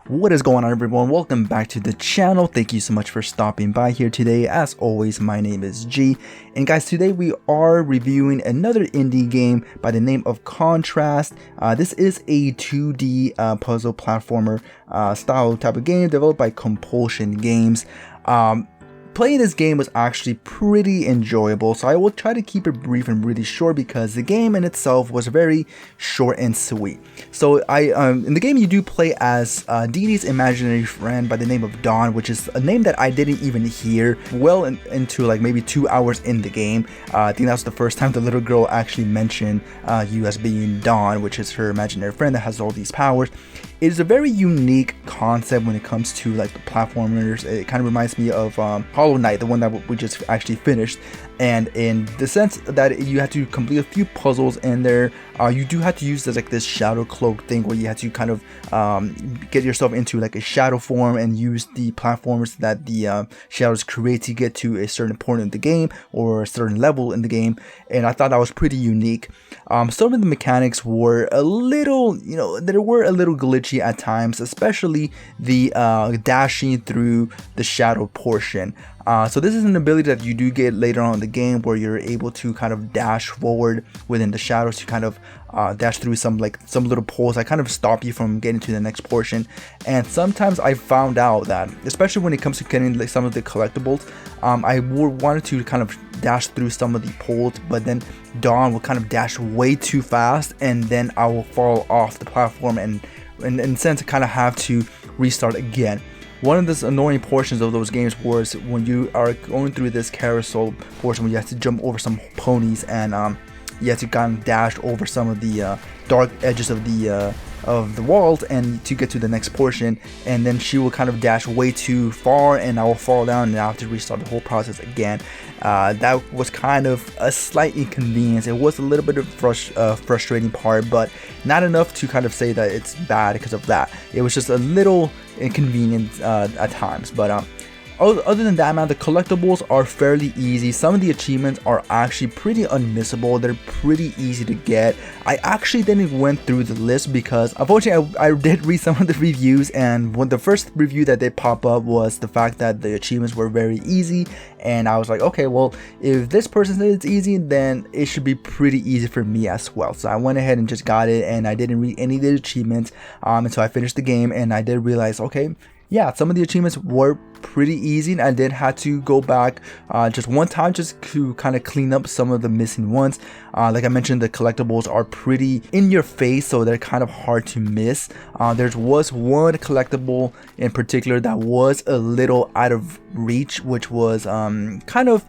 What is going on, everyone? Welcome back to the channel. Thank you so much for stopping by here today. As always, my name is G, and guys, today we are reviewing another indie game by the name of Contrast. This is a 2D puzzle platformer style type of game developed by Compulsion Games. Playing this game was actually pretty enjoyable, so I will try to keep it brief and really short because the game in itself was very short and sweet. So in the game you do play as Dee Dee's imaginary friend by the name of Dawn, which is a name that I didn't even hear well into like maybe 2 hours in the game. I think that was the first time the little girl actually mentioned you as being Dawn, which is her imaginary friend that has all these powers. It is a very unique concept when it comes to like the platformers. It kind of reminds me of Hollow Knight, the one that we just actually finished. And in the sense that you have to complete a few puzzles in there, you do have to use this shadow cloak thing where you have to kind of get yourself into like a shadow form and use the platformers that the shadows create to get to a certain point in the game or a certain level in the game. And I thought that was pretty unique. Some of the mechanics were a little, they were a little glitchy at times, especially the dashing through the shadow portion. So this is an ability that you do get later on in the game where you're able to kind of dash forward within the shadows to kind of dash through some little poles that kind of stop you from getting to the next portion. And sometimes I found out that, especially when it comes to getting like some of the collectibles, I wanted to kind of dash through some of the poles, but then Dawn will kind of dash way too fast and then I will fall off the platform and in a sense kind of have to restart again. One of the annoying portions of those games was when you are going through this carousel portion where you have to jump over some ponies and you have to kind of dash over some of the dark edges of the walls and to get to the next portion, and then she will kind of dash way too far and I will fall down and I have to restart the whole process again. That was kind of a slight inconvenience. It was a little bit of frustrating part, but not enough to kind of say that it's bad because of that. It was just a little inconvenient at times, but other than that, man, the collectibles are fairly easy. Some of the achievements are actually pretty unmissable. They're pretty easy to get. I actually didn't went through the list because unfortunately I did read some of the reviews, and the first review that did pop up was the fact that the achievements were very easy, and I was like, okay, well, if this person said it's easy, then it should be pretty easy for me as well. So I went ahead and just got it, and I didn't read any of the achievements, and so I finished the game and I did realize, okay, yeah, some of the achievements were pretty easy, and I did have to go back just one time just to kind of clean up some of the missing ones. Like I mentioned, the collectibles are pretty in your face, so they're kind of hard to miss. There was one collectible in particular that was a little out of reach, which was kind of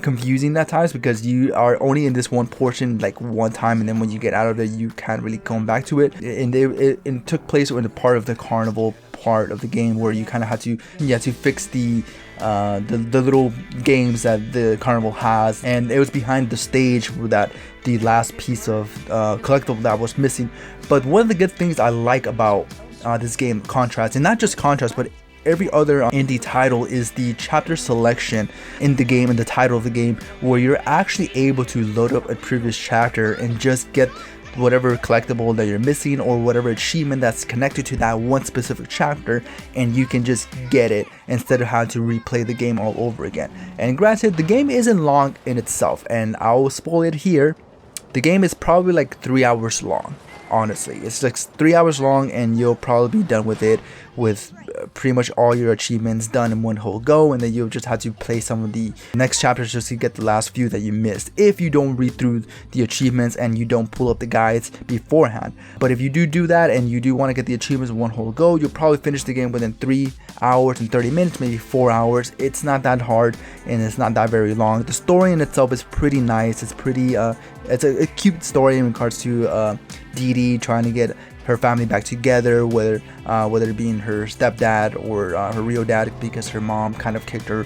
confusing at times because you are only in this one portion like one time, and then when you get out of it you can't really come back to it. And it took place in the part of the carnival part of the game where you kind of had to fix the little games that the carnival has, and it was behind the stage that the last piece of collectible that was missing. But one of the good things I like about this game, Contrast, and not just Contrast but every other indie title, is the chapter selection in the game, in the title of the game, where you're actually able to load up a previous chapter and just get whatever collectible that you're missing or whatever achievement that's connected to that one specific chapter, and you can just get it instead of having to replay the game all over again. And granted, the game isn't long in itself, and I'll spoil it here. The game is probably like 3 hours long. Honestly, it's like 3 hours long, and you'll probably be done with it with pretty much all your achievements done in one whole go, and then you'll just have to play some of the next chapters just to get the last few that you missed if you don't read through the achievements and you don't pull up the guides beforehand. But if you do that and you do want to get the achievements in one whole go, you'll probably finish the game within 3 hours and 30 minutes, maybe 4 hours. It's not that hard and it's not that very long. The story in itself is pretty nice. It's pretty it's a cute story in regards to Dee Dee trying to get her family back together, whether it being her stepdad or her real dad, because her mom kind of kicked her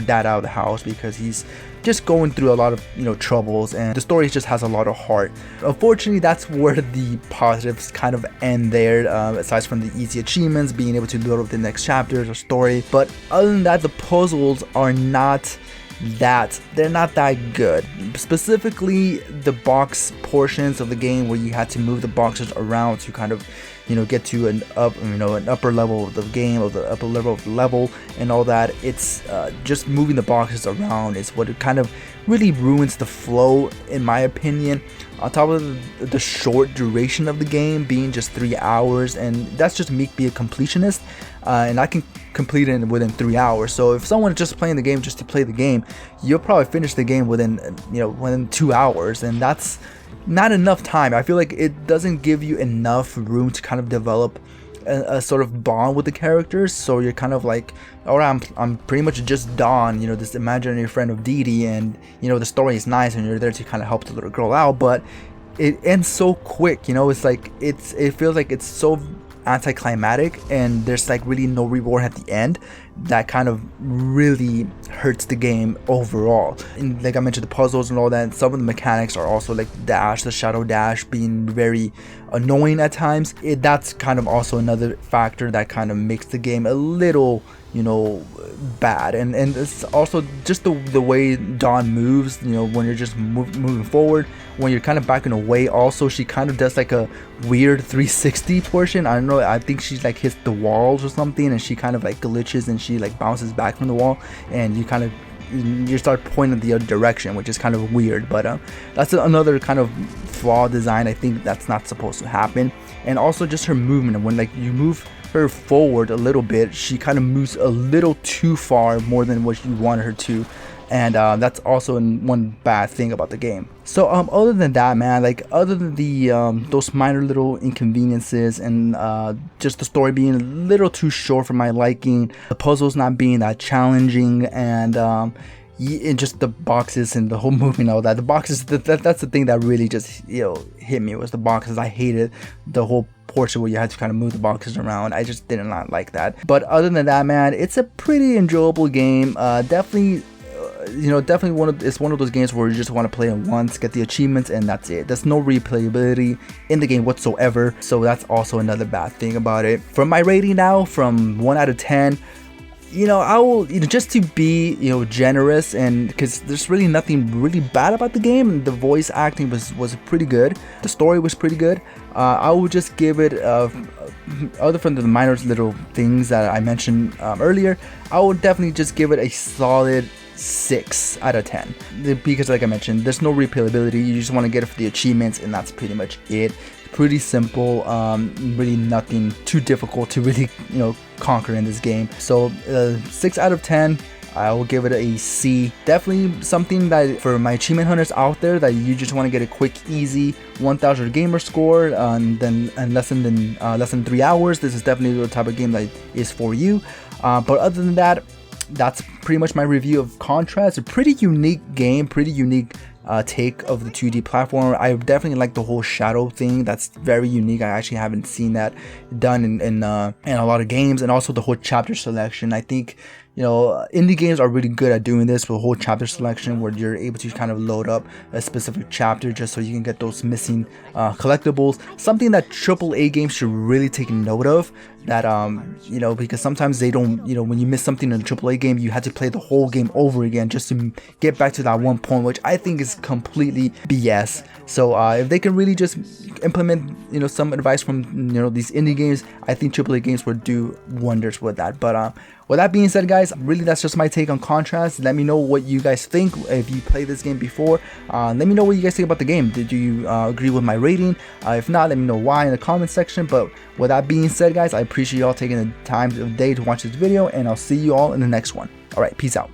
dad out of the house because he's just going through a lot of troubles, and the story just has a lot of heart. Unfortunately, that's where the positives kind of end there, aside from the easy achievements, being able to load up the next chapters or story. But other than that, the puzzles are not they're not that good. Specifically, the box portions of the game where you had to move the boxes around to kind of get to an upper level of the game, or the upper level of the level and all that. It's just moving the boxes around is what it kind of really ruins the flow, in my opinion, on top of the short duration of the game being just 3 hours. And that's just me being a completionist, and I can complete it within 3 hours. So if someone is just playing the game just to play the game, you'll probably finish the game within 2 hours, and that's not enough time. I feel like it doesn't give you enough room to kind of develop a sort of bond with the characters. So you're kind of like, alright, I'm pretty much just Dawn, this imaginary friend of Dee Dee, and the story is nice and you're there to kind of help the little girl out, but it ends so quick. It's like it feels like it's so anticlimactic, and there's like really no reward at the end. That kind of really hurts the game overall. And like I mentioned, the puzzles and all that, some of the mechanics are also like the shadow dash being very annoying at times. That's kind of also another factor that kind of makes the game a little bad. And it's also just the way Dawn moves, when you're just moving forward, when you're kind of backing away. Also, she kind of does like a weird 360 portion. I don't know, I think she like hits the walls or something, and she kind of like glitches and she like bounces back from the wall, and you start pointing the other direction, which is kind of weird. But that's another kind of flaw design. I think that's not supposed to happen. And also just her movement, when like you move her forward a little bit, she kind of moves a little too far, more than what you wanted her to. And that's also one bad thing about the game. So other than that, man, like other than the those minor little inconveniences, and just the story being a little too short for my liking, the puzzles not being that challenging, and just the boxes and the whole moving, all that, the boxes, that's the thing that really just hit me, was the boxes. I hated the whole portion where you had to kind of move the boxes around. I just did not like that. But other than that, man, it's a pretty enjoyable game. Definitely it's one of those games where you just want to play it once, get the achievements, and that's it. There's no replayability in the game whatsoever, so that's also another bad thing about it. For my rating now, from 1 out of 10, I will, just to be, generous, and because there's really nothing really bad about the game. The voice acting was pretty good. The story was pretty good. I would just give it, other from the minor little things that I mentioned earlier, I would definitely just give it a solid 6 out of 10, because like I mentioned, there's no replayability. You just want to get it for the achievements, and that's pretty much it. Pretty simple, really nothing too difficult to really conquer in this game. So 6 out of 10. I will give it a C. Definitely something that for my achievement hunters out there, that you just want to get a quick, easy 1000 gamer score, and less than 3 hours. This is definitely the type of game that is for you. But other than that, that's pretty much my review of Contra. It's a pretty unique game, pretty unique take of the 2D platform. I definitely like the whole shadow thing. That's very unique. I actually haven't seen that done in a lot of games. And also the whole chapter selection. I think indie games are really good at doing this with a whole chapter selection, where you're able to kind of load up a specific chapter just so you can get those missing collectibles. Something that AAA games should really take note of. That because sometimes they don't, when you miss something in a AAA game, you have to play the whole game over again just to get back to that one point, which I think is completely BS. So if they can really just implement some advice from these indie games, I think AAA games would do wonders with that. But with that being said, guys, really that's just my take on Contrast. Let me know what you guys think. If you played this game before, let me know what you guys think about the game. Did you agree with my rating? If not, let me know why in the comment section. But with that being said, guys, I appreciate y'all taking the time of the day to watch this video, and I'll see you all in the next one. All right, peace out.